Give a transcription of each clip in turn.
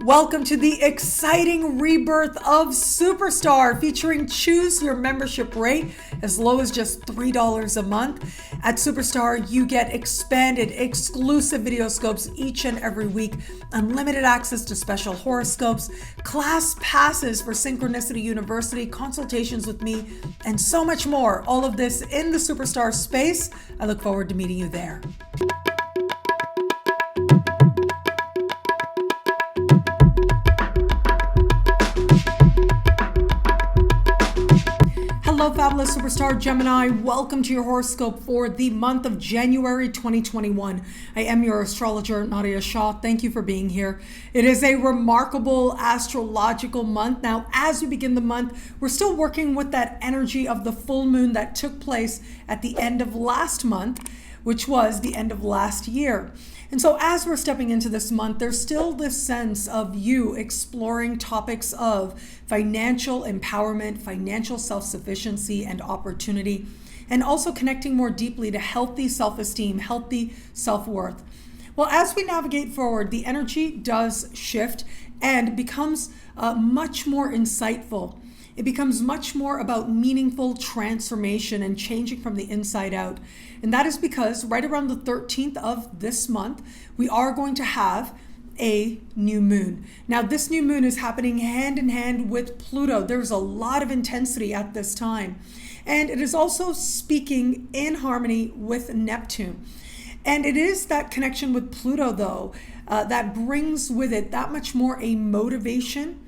Welcome to the exciting rebirth of Superstar, featuring choose your membership rate as low as just $3 a month. At Superstar, you get expanded, exclusive videoscopes each and every week, unlimited access to special horoscopes, class passes for Synchronicity University, consultations with me, and so much more. All of this in the Superstar space. I look forward to meeting you there. Hello, fabulous Superstar Gemini. Welcome to your horoscope for the month of January 2021. I am your astrologer, Nadiya Shah. Thank you for being here. It is a remarkable astrological month. Now, as we begin the month, we're still working with that energy of the full moon that took place at the end of last month, which was the end of last year. And so as we're stepping into this month, there's still this sense of you exploring topics of financial empowerment, financial self-sufficiency and opportunity, and also connecting more deeply to healthy self-esteem, healthy self-worth. Well, as we navigate forward, the energy does shift and becomes much more insightful. It becomes much more about meaningful transformation and changing from the inside out. And that is because right around the 13th of this month, we are going to have a new moon. Now, this new moon is happening hand in hand with Pluto. There's a lot of intensity at this time. And it is also speaking in harmony with Neptune. And it is that connection with Pluto, though, that brings with it that much more a motivation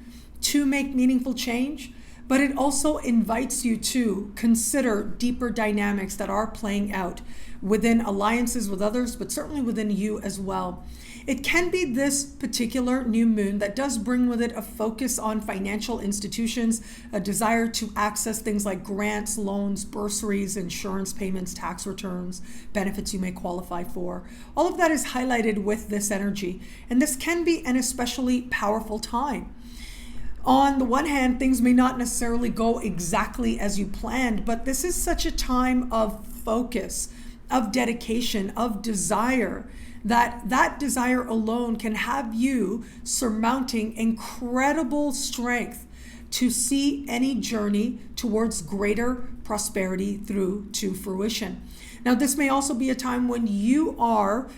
to make meaningful change. But it also invites you to consider deeper dynamics that are playing out within alliances with others, but certainly within you as well. It can be this particular new moon that does bring with it a focus on financial institutions, a desire to access things like grants, loans, bursaries, insurance payments, tax returns, benefits you may qualify for. All of that is highlighted with this energy, and this can be an especially powerful time. On the one hand, things may not necessarily go exactly as you planned, but this is such a time of focus, of dedication, of desire, that desire alone can have you surmounting incredible strength to see any journey towards greater prosperity through to fruition. Now, this may also be a time when you are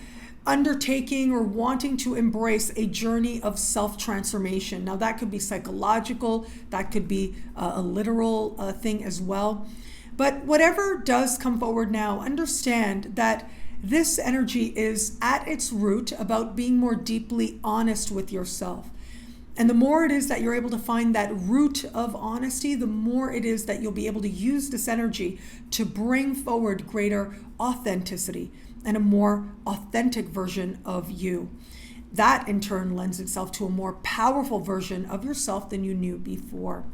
undertaking or wanting to embrace a journey of self-transformation. Now, that could be psychological, that could be a literal thing as well. But whatever does come forward now, understand that this energy is at its root about being more deeply honest with yourself. And the more it is that you're able to find that root of honesty, the more it is that you'll be able to use this energy to bring forward greater authenticity and a more authentic version of you. That in turn lends itself to a more powerful version of yourself than you knew before.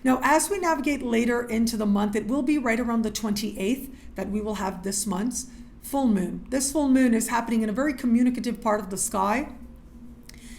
Now, as we navigate later into the month, it will be right around the 28th that we will have this month's full moon. This full moon is happening in a very communicative part of the sky,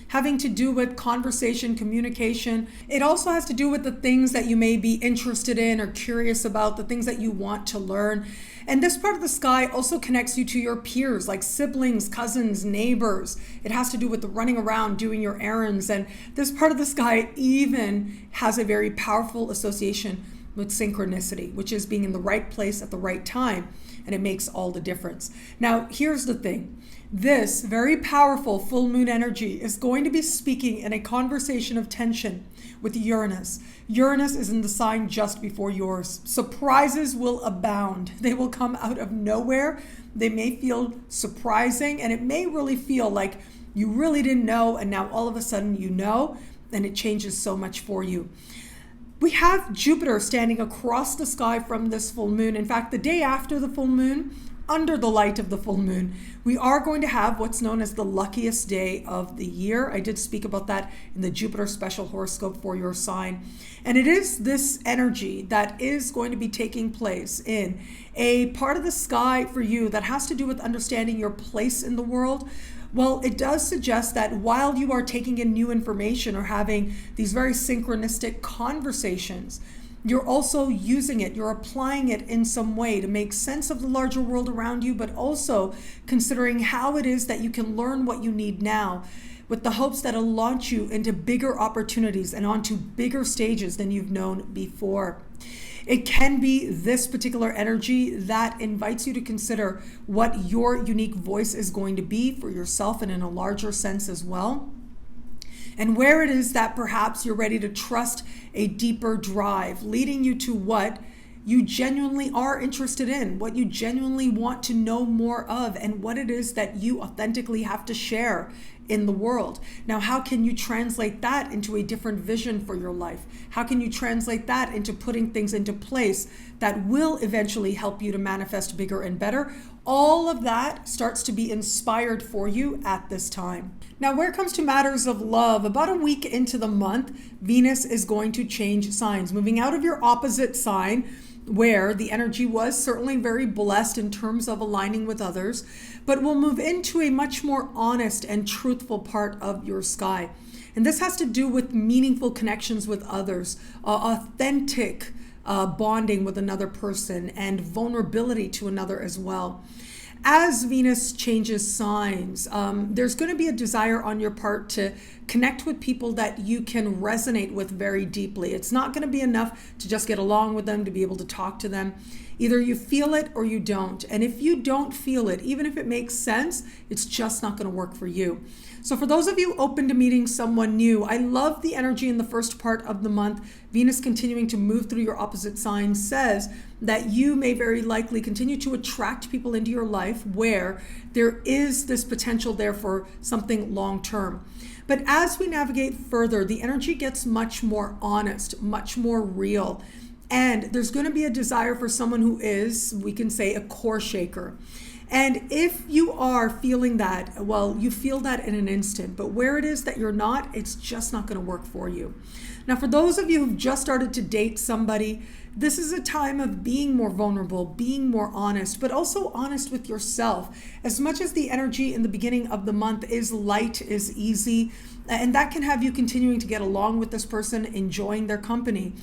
having to do with conversation, communication. It also has to do with the things that you may be interested in or curious about, the things that you want to learn. And this part of the sky also connects you to your peers, like siblings, cousins, neighbors. It has to do with the running around, doing your errands. And this part of the sky even has a very powerful association with synchronicity, which is being in the right place at the right time. And it makes all the difference. Now, here's the thing. This very powerful full moon energy is going to be speaking in a conversation of tension with Uranus. Uranus is in the sign just before yours. Surprises will abound. They will come out of nowhere. They may feel surprising, and it may really feel like you really didn't know, and now all of a sudden you know, and it changes so much for you. We have Jupiter standing across the sky from this full moon. In fact, the day after the full moon, under the light of the full moon, we are going to have what's known as the luckiest day of the year. I did speak about that in the Jupiter special horoscope for your sign. And it is this energy that is going to be taking place in a part of the sky for you that has to do with understanding your place in the world. Well, it does suggest that while you are taking in new information or having these very synchronistic conversations, you're also using it, you're applying it in some way to make sense of the larger world around you, but also considering how it is that you can learn what you need now. with the hopes that it'll launch you into bigger opportunities and onto bigger stages than you've known before. It can be this particular energy that invites you to consider what your unique voice is going to be for yourself and in a larger sense as well. And where it is that perhaps you're ready to trust a deeper drive, leading you to what you genuinely are interested in, what you genuinely want to know more of, and what it is that you authentically have to share in the world. Now, how can you translate that into a different vision for your life? How can you translate that into putting things into place that will eventually help you to manifest bigger and better? All of that starts to be inspired for you at this time. Now, where it comes to matters of love, about a week into the month, Venus is going to change signs, moving out of your opposite sign, where the energy was certainly very blessed in terms of aligning with others, but will move into a much more honest and truthful part of your sky. And this has to do with meaningful connections with others, authentic bonding with another person, and vulnerability to another as well. As Venus changes signs, there's going to be a desire on your part to connect with people that you can resonate with very deeply. It's not going to be enough to just get along with them, to be able to talk to them. Either you feel it or you don't. And if you don't feel it, even if it makes sense, it's just not going to work for you. So for those of you open to meeting someone new, I love the energy in the first part of the month. Venus continuing to move through your opposite sign says that you may very likely continue to attract people into your life where there is this potential there for something long term. But as we navigate further, the energy gets much more honest, much more real. And there's going to be a desire for someone who is, we can say, a core shaker. And if you are feeling that, well, you feel that in an instant, but where it is that you're not, it's just not going to work for you. Now, for those of you who've just started to date somebody, this is a time of being more vulnerable, being more honest, but also honest with yourself. As much as the energy in the beginning of the month is light, is easy, and that can have you continuing to get along with this person, enjoying their company.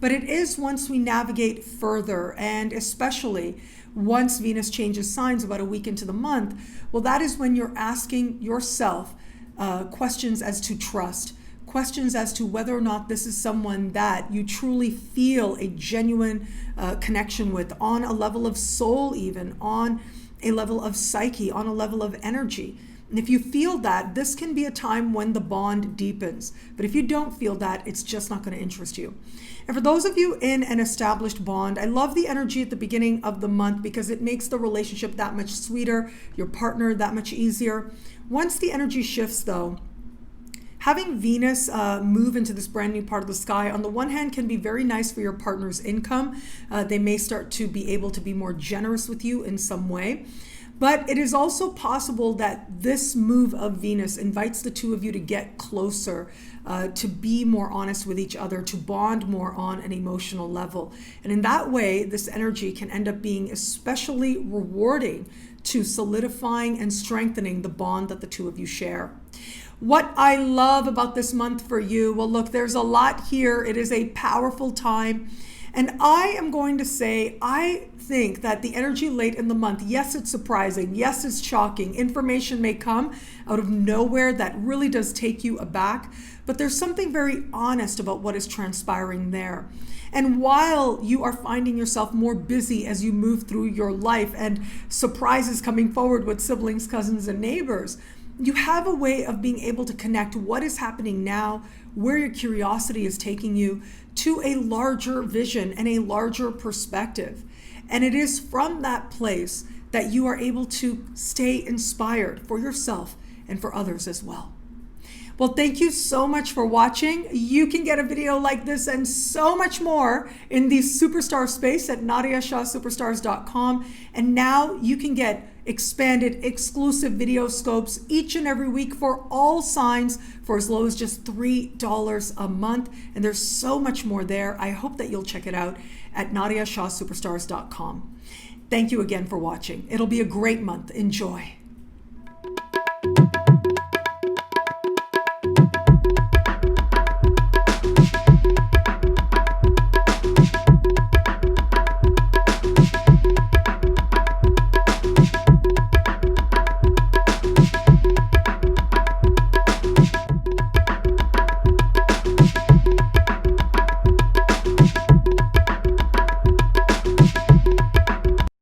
But it is once we navigate further, and especially once Venus changes signs about a week into the month, well, that is when you're asking yourself questions as to trust, questions as to whether or not this is someone that you truly feel a genuine connection with on a level of soul, even on a level of psyche, on a level of energy. And if you feel that, this can be a time when the bond deepens. But if you don't feel that, it's just not going to interest you. And for those of you in an established bond, I love the energy at the beginning of the month because it makes the relationship that much sweeter, your partner that much easier. Once the energy shifts, though, having Venus move into this brand new part of the sky, on the one hand, can be very nice for your partner's income. They may start to be able to be more generous with you in some way. But it is also possible that this move of Venus invites the two of you to get closer, to be more honest with each other, to bond more on an emotional level. And in that way, this energy can end up being especially rewarding to solidifying and strengthening the bond that the two of you share. What I love about this month for you, well, look, there's a lot here. It is a powerful time. And I am going to say, I think that the energy late in the month, yes, it's surprising. Yes, it's shocking. Information may come out of nowhere that really does take you aback, but there's something very honest about what is transpiring there. And while you are finding yourself more busy as you move through your life and surprises coming forward with siblings, cousins, and neighbors, you have a way of being able to connect what is happening now, where your curiosity is taking you, to a larger vision and a larger perspective. And it is from that place that you are able to stay inspired for yourself and for others as well. Well, thank you so much for watching. You can get a video like this and so much more in the Superstar space at NadiyaShahSuperstars.com. And now you can get expanded exclusive video scopes each and every week for all signs for as low as just $3 a month. And there's so much more there. I hope that you'll check it out at NadiyaShahSuperstars.com. Thank you again for watching. It'll be a great month. Enjoy.